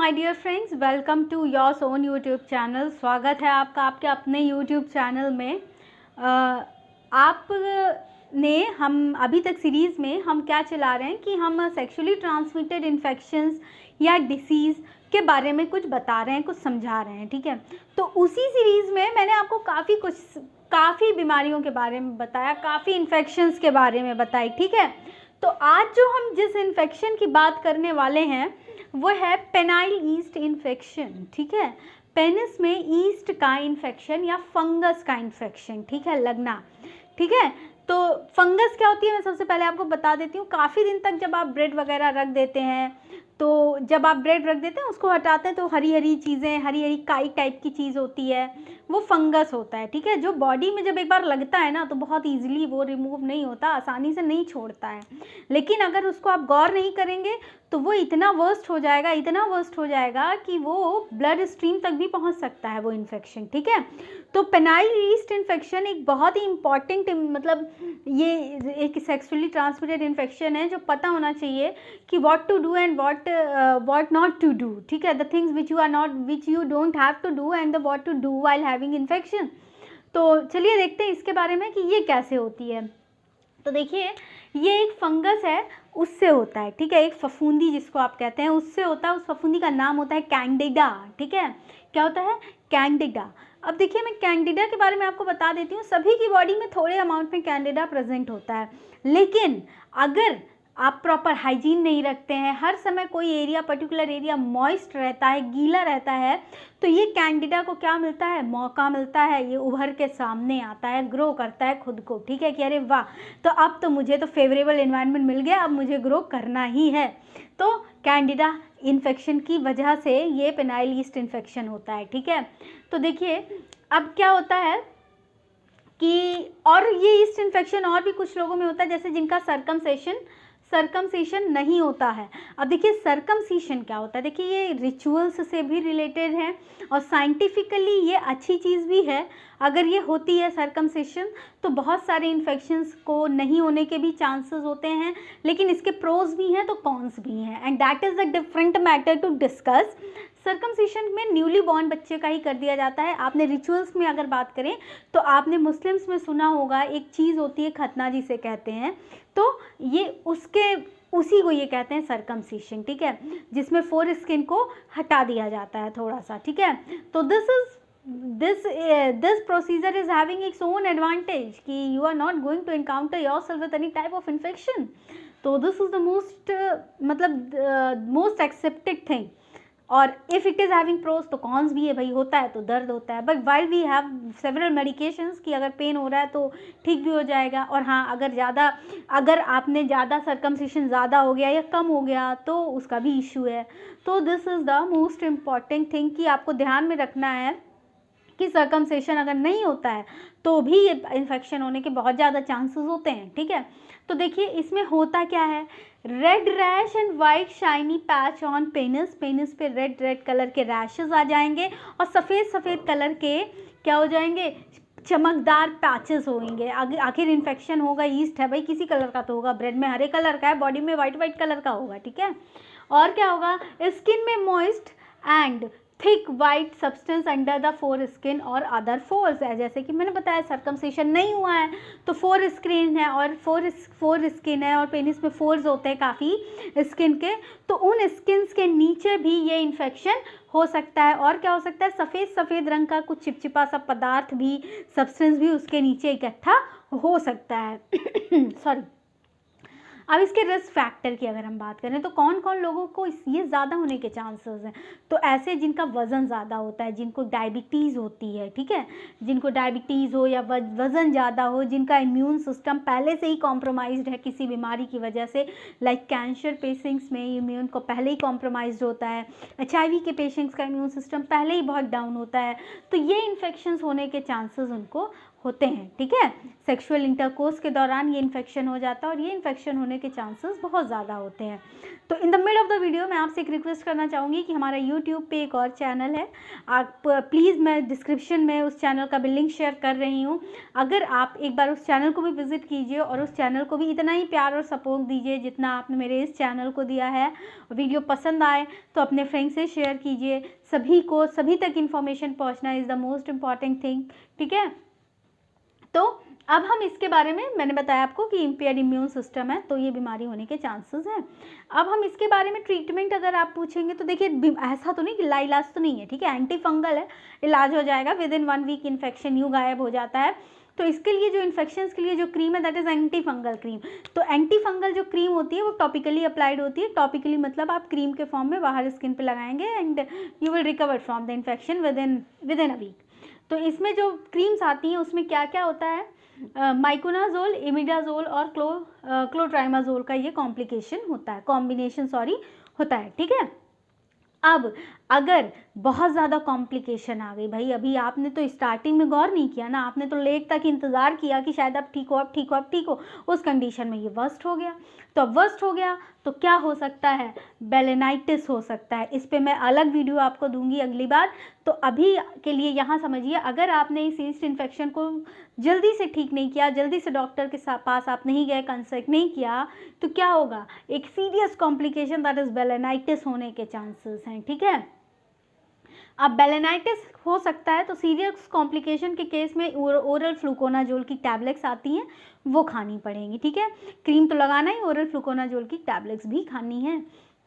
My dear friends, welcome to your own YouTube channel. स्वागत है आपका आपके अपने यूट्यूब चैनल में। आपने हम अभी तक सीरीज़ में हम क्या चला रहे हैं कि हम सेक्सुअली ट्रांसमिटेड इन्फेक्शंस या डिसीज़ के बारे में कुछ बता रहे हैं, कुछ समझा रहे हैं, ठीक है। तो उसी सीरीज़ में मैंने आपको काफ़ी बीमारियों के बारे में बताया, काफ़ी इन्फेक्शंस के बारे में बताई, ठीक है। तो आज जो हम जिस इन्फेक्शन की बात करने वाले हैं वो है पेनाइल ईस्ट इन्फेक्शन, ठीक है। पेनिस में ईस्ट का इन्फेक्शन या फंगस का इन्फेक्शन, ठीक है, लगना, ठीक है। तो फंगस क्या होती है मैं सबसे पहले आपको बता देती हूँ। काफ़ी दिन तक जब आप ब्रेड वगैरह रख देते हैं, तो जब आप ब्रेड रख देते हैं उसको हटाते हैं तो हरी हरी चीज़ें, हरी हरी काई टाइप की चीज़ होती है, वो फंगस होता है, ठीक है। जो बॉडी में जब एक बार लगता है ना तो बहुत ईजिली वो रिमूव नहीं होता, आसानी से नहीं छोड़ता है। लेकिन अगर उसको आप गौर नहीं करेंगे तो वो इतना वर्स्ट हो जाएगा कि वो ब्लड स्ट्रीम तक भी पहुंच सकता है वो इन्फेक्शन, ठीक है। तो पेनाइल ईस्ट इन्फेक्शन एक बहुत ही इम्पॉर्टेंट, मतलब ये एक सेक्सुअली ट्रांसमिटेड इन्फेक्शन है जो पता होना चाहिए कि what to do and what not to do, ठीक है। The things which you don't have to do and the what to do while having infection. तो चलिए देखते हैं इसके बारे में कि ये कैसे होती है। तो देखिए, ये एक फंगस है, उससे होता है, ठीक है। एक फफूंदी जिसको आप कहते हैं उससे होता है। उस फफूंदी का नाम होता है कैंडिडा, ठीक है। क्या होता है? कैंडिडा। अब देखिए, मैं कैंडिडा के बारे में आपको बता देती हूँ। सभी की बॉडी में थोड़े अमाउंट में कैंडिडा प्रेजेंट होता है, लेकिन अगर आप प्रॉपर हाइजीन नहीं रखते हैं, हर समय कोई एरिया, पर्टिकुलर एरिया मॉइस्ट रहता है, गीला रहता है, तो ये कैंडिडा को क्या मिलता है? मौका मिलता है, ये उभर के सामने आता है, ग्रो करता है खुद को, ठीक है। कि अरे वाह, तो अब तो मुझे तो फेवरेबल एनवायरनमेंट मिल गया, अब मुझे ग्रो करना ही है। तो कैंडिडा इन्फेक्शन की वजह से ये पेनाइल ईस्ट इन्फेक्शन होता है, ठीक है। तो देखिए, अब क्या होता है कि और ये ईस्ट इन्फेक्शन और भी कुछ लोगों में होता है, जैसे जिनका सर्कमसिशन नहीं होता है। अब देखिए, सर्कमसिशन क्या होता है? देखिए, ये रिचुअल्स से भी रिलेटेड है और साइंटिफिकली ये अच्छी चीज़ भी है। अगर ये होती है सर्कमसिशन तो बहुत सारे इन्फेक्शंस को नहीं होने के भी चांसेस होते हैं, लेकिन इसके प्रोज भी हैं तो कॉन्स भी हैं, and that is a different matter to discuss. Circumcision में न्यूली बॉर्न बच्चे का ही कर दिया जाता है। आपने रिचुअल्स में अगर बात करें तो आपने मुस्लिम्स में सुना होगा, एक चीज़ होती है खतना जिसे कहते हैं, तो ये उसी को ये कहते हैं सर्कमसिशन, ठीक है, जिसमें फोर स्किन को हटा दिया जाता है थोड़ा सा, ठीक है। तो this procedure is having its own advantage कि you are not going to encounter yourself with any type of infection. तो this is the most accepted thing. और if it is having pros तो कॉन्स भी है भाई, होता है तो दर्द होता है, but while we have several medications कि अगर पेन हो रहा है तो ठीक भी हो जाएगा। और हाँ, अगर आपने ज़्यादा सर्कमसिशन ज़्यादा हो गया या कम हो गया तो उसका भी इशू है। तो this is the most important thing कि आपको ध्यान में रखना है कि सर्कमसिशन अगर नहीं होता है तो भी ये इन्फेक्शन होने के बहुत ज़्यादा चांसेस होते हैं, ठीक है। तो देखिए, इसमें होता क्या है? Red rash and white shiny patch on penis. Penis पे रेड कलर के रैशेस आ जाएंगे और सफ़ेद कलर के क्या हो जाएंगे? चमकदार पैचेस होंगे। आखिर इन्फेक्शन होगा, ईस्ट है भाई, किसी कलर का तो होगा। ब्रेड में हरे कलर का है, बॉडी में वाइट कलर का होगा, ठीक है। और क्या होगा? स्किन में moist and thick white substance under the four skin और अदर फोर्स है। जैसे कि मैंने बताया, सर्कमसिशन नहीं हुआ है तो फोर स्किन है और फोर स्किन है और पेनिस में फोर्स होते हैं काफ़ी स्किन के, तो उन स्किन्स के नीचे भी ये इन्फेक्शन हो सकता है। और क्या हो सकता है? सफ़ेद रंग का कुछ चिपचिपा सा पदार्थ भी, सब्सटेंस भी उसके नीचे इकट्ठा हो सकता है। सॉरी। अब इसके रिस्क फैक्टर की अगर हम बात करें तो कौन कौन लोगों को ये ज़्यादा होने के चांसेस हैं? तो ऐसे जिनका वज़न ज़्यादा होता है, जिनको डायबिटीज़ होती है, ठीक है, जिनको डायबिटीज़ हो या वज़न ज़्यादा हो, जिनका इम्यून सिस्टम पहले से ही कॉम्प्रोमाइज्ड है किसी बीमारी की वजह से, लाइक कैंसर पेशेंट्स में इम्यून को पहले ही कॉम्प्रोमाइज्ड होता है, HIV के पेशेंट्स का इम्यून सिस्टम पहले ही बहुत डाउन होता है, तो ये इन्फेक्शंस होने के चांसेस उनको होते हैं, ठीक है। सेक्सुअल इंटरकोर्स के दौरान ये इन्फेक्शन हो जाता है और ये इन्फेक्शन होने के चांसेस बहुत ज़्यादा होते हैं। तो in the mid of the video मैं आपसे एक रिक्वेस्ट करना चाहूँगी कि हमारा यूट्यूब पे एक और चैनल है, आप प्लीज़, मैं डिस्क्रिप्शन में उस चैनल का भी लिंक शेयर कर रही हूँ। अगर आप एक बार उस चैनल को भी विजिट कीजिए और उस चैनल को भी इतना ही प्यार और सपोर्ट दीजिए जितना आपने मेरे इस चैनल को दिया है। वीडियो पसंद आए तो अपने फ्रेंड्स से शेयर कीजिए। सभी तक इन्फॉर्मेशन पहुँचना is the most important thing, ठीक है। तो अब हम इसके बारे में, मैंने बताया आपको कि इम्पेयर्ड इम्यून सिस्टम है तो ये बीमारी होने के चांसेस हैं। अब हम इसके बारे में ट्रीटमेंट अगर आप पूछेंगे तो देखिए, ऐसा तो नहीं कि लाइलाज तो नहीं है, ठीक है। एंटी फंगल है, इलाज हो जाएगा, विद इन 1 वीक इन्फेक्शन यूँ गायब हो जाता है। तो इसके लिए जो इन्फेक्शंस के लिए जो क्रीम है that is anti fungal cream. तो एंटी फंगल जो क्रीम होती है वो टॉपिकली अप्लाइड होती है। टॉपिकली मतलब आप क्रीम के फॉर्म में बाहर स्किन पे लगाएंगे and you will recover from the infection within a week. तो इसमें जो क्रीम्स आती हैं उसमें क्या क्या होता है, माइकोनाजोल, इमिडाजोल और क्लोट्राइमाजोल का ये कॉम्बिनेशन होता है, ठीक है। अब अगर बहुत ज़्यादा कॉम्प्लिकेशन आ गई, भाई अभी आपने तो स्टार्टिंग में गौर नहीं किया ना, आपने तो लेट तक इंतज़ार किया कि शायद अब ठीक हो, उस कंडीशन में ये वर्स्ट हो गया। तो अब वर्स्ट हो गया तो क्या हो सकता है, बेलेनाइटिस हो सकता है। इस पे मैं अलग वीडियो आपको दूंगी अगली बार। तो अभी के लिए यहाँ समझिए, अगर आपने इस ईस्ट इन्फेक्शन को जल्दी से ठीक नहीं किया, जल्दी से डॉक्टर के पास आप नहीं गए, कंसल्ट नहीं किया, तो क्या होगा, एक सीरियस कॉम्प्लिकेशन दैट इज़ बेलेनाइटिस होने के चांसेस हैं, ठीक है। अब बेलेनाइटिस हो सकता है तो सीरियस कॉम्प्लिकेशन के केस में ओरल फ्लूकोनाजोल की टैबलेट्स आती हैं, वो खानी पड़ेंगी, ठीक है। क्रीम तो लगाना ही, ओरल फ्लूकोनाजोल की टैबलेट्स भी खानी है,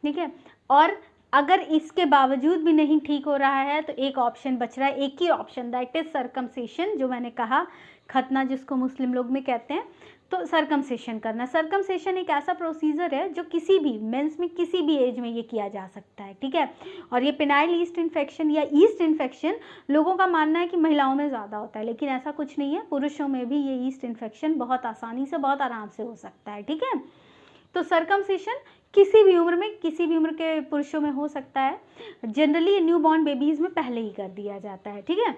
ठीक है। और अगर इसके बावजूद भी नहीं ठीक हो रहा है तो एक ऑप्शन बच रहा है, एक ही ऑप्शन, दैट इज सर्कमसिशन, जो मैंने कहा, खतना जिसको मुस्लिम लोग में कहते हैं। तो सर्कमसिशन करना, सर्कमसिशन एक ऐसा प्रोसीजर है जो किसी भी मेंस में किसी भी एज में ये किया जा सकता है, ठीक है। और ये पेनाइल ईस्ट इन्फेक्शन या ईस्ट इन्फेक्शन लोगों का मानना है कि महिलाओं में ज़्यादा होता है, लेकिन ऐसा कुछ नहीं है, पुरुषों में भी ये ईस्ट इन्फेक्शन बहुत आसानी से, बहुत आराम से हो सकता है, ठीक है। तो सर्कमसिशन किसी भी उम्र के पुरुषों में हो सकता है। जनरली न्यू बॉर्न बेबीज़ में पहले ही कर दिया जाता है, ठीक है।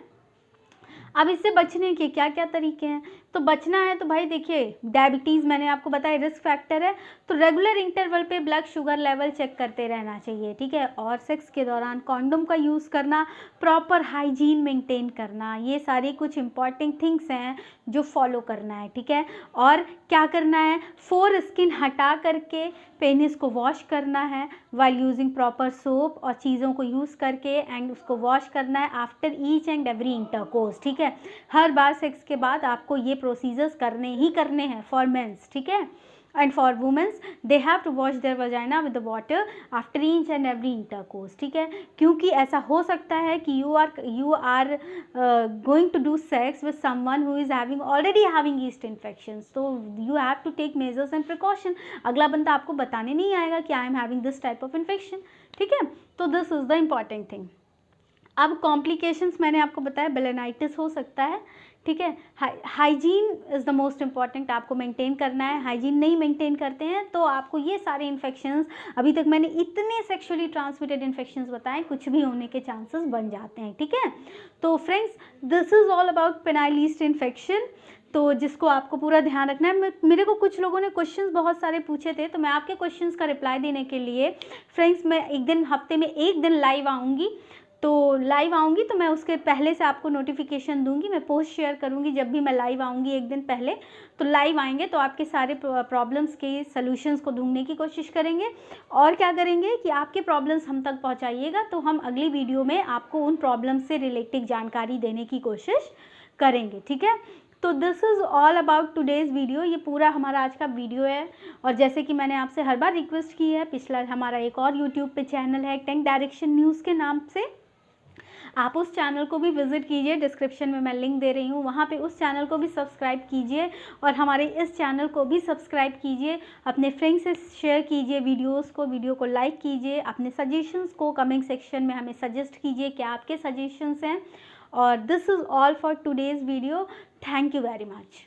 अब इससे बचने के क्या क्या तरीके हैं, तो बचना है तो भाई देखिए, डायबिटीज़ मैंने आपको बताया रिस्क फैक्टर है, तो रेगुलर इंटरवल पे ब्लड शुगर लेवल चेक करते रहना चाहिए, ठीक है। और सेक्स के दौरान कॉन्डोम का यूज़ करना, प्रॉपर हाइजीन मेंटेन करना, ये सारी कुछ इंपॉर्टेंट थिंग्स हैं जो फॉलो करना है, ठीक है। और क्या करना है, फोर स्किन हटा करके पेनिस को वॉश करना है वाइल यूजिंग प्रॉपर सोप और चीज़ों को यूज़ करके, एंड उसको वॉश करना है after each and every intercourse, ठीक है। हर बार सेक्स के बाद आपको ये प्रोसीजर्स करने ही करने हैं फॉर मेंस, ठीक है। And for womens they have to wash their vagina with the water after each and every intercourse, ठीक है। क्योंकि ऐसा हो सकता है कि you are going to do sex with someone who is already having yeast infections, तो you have to take measures and precaution. अगला बंदा आपको बताने नहीं आएगा कि I am having this type of infection, ठीक है। तो this is the important thing. अब कॉम्प्लिकेशंस मैंने आपको बताया, बेलेनाइटिस हो सकता है, ठीक है। Hygiene is the most important, आपको मेंटेन करना है। हाइजीन नहीं मेंटेन करते हैं तो आपको ये सारे इन्फेक्शंस, अभी तक मैंने इतने सेक्सुअली ट्रांसमिटेड इन्फेक्शंस बताए, कुछ भी होने के चांसेस बन जाते हैं, ठीक है। तो friends, this is all about penile east infection, तो जिसको आपको पूरा ध्यान रखना है। मेरे को कुछ लोगों ने क्वेश्चंस बहुत सारे पूछे थे, तो मैं आपके क्वेश्चंस का रिप्लाई देने के लिए फ्रेंड्स, मैं एक दिन, हफ्ते में एक दिन लाइव आऊँगी, तो मैं उसके पहले से आपको नोटिफिकेशन दूंगी, मैं पोस्ट शेयर करूंगी जब भी मैं लाइव आऊंगी एक दिन पहले। तो लाइव आएंगे तो आपके सारे प्रॉब्लम्स के सॉल्यूशंस को ढूंढने की कोशिश करेंगे, और क्या करेंगे कि आपके प्रॉब्लम्स हम तक पहुंचाइएगा, तो हम अगली वीडियो में आपको उन प्रॉब्लम्स से रिलेटेड जानकारी देने की कोशिश करेंगे, ठीक है। तो this is all about today's video, ये पूरा हमारा आज का वीडियो है। और जैसे कि मैंने आपसे हर बार रिक्वेस्ट की है, पिछला हमारा एक और यूट्यूब पे चैनल है टेंक डायरेक्शन न्यूज़ के नाम से, आप उस चैनल को भी विजिट कीजिए, डिस्क्रिप्शन में मैं लिंक दे रही हूँ, वहाँ पे उस चैनल को भी सब्सक्राइब कीजिए और हमारे इस चैनल को भी सब्सक्राइब कीजिए। अपने फ्रेंड्स से शेयर कीजिए वीडियो को लाइक कीजिए, अपने सजेशंस को कमेंट सेक्शन में हमें सजेस्ट कीजिए क्या आपके सजेशंस हैं। और this is all for today's video, thank you very much.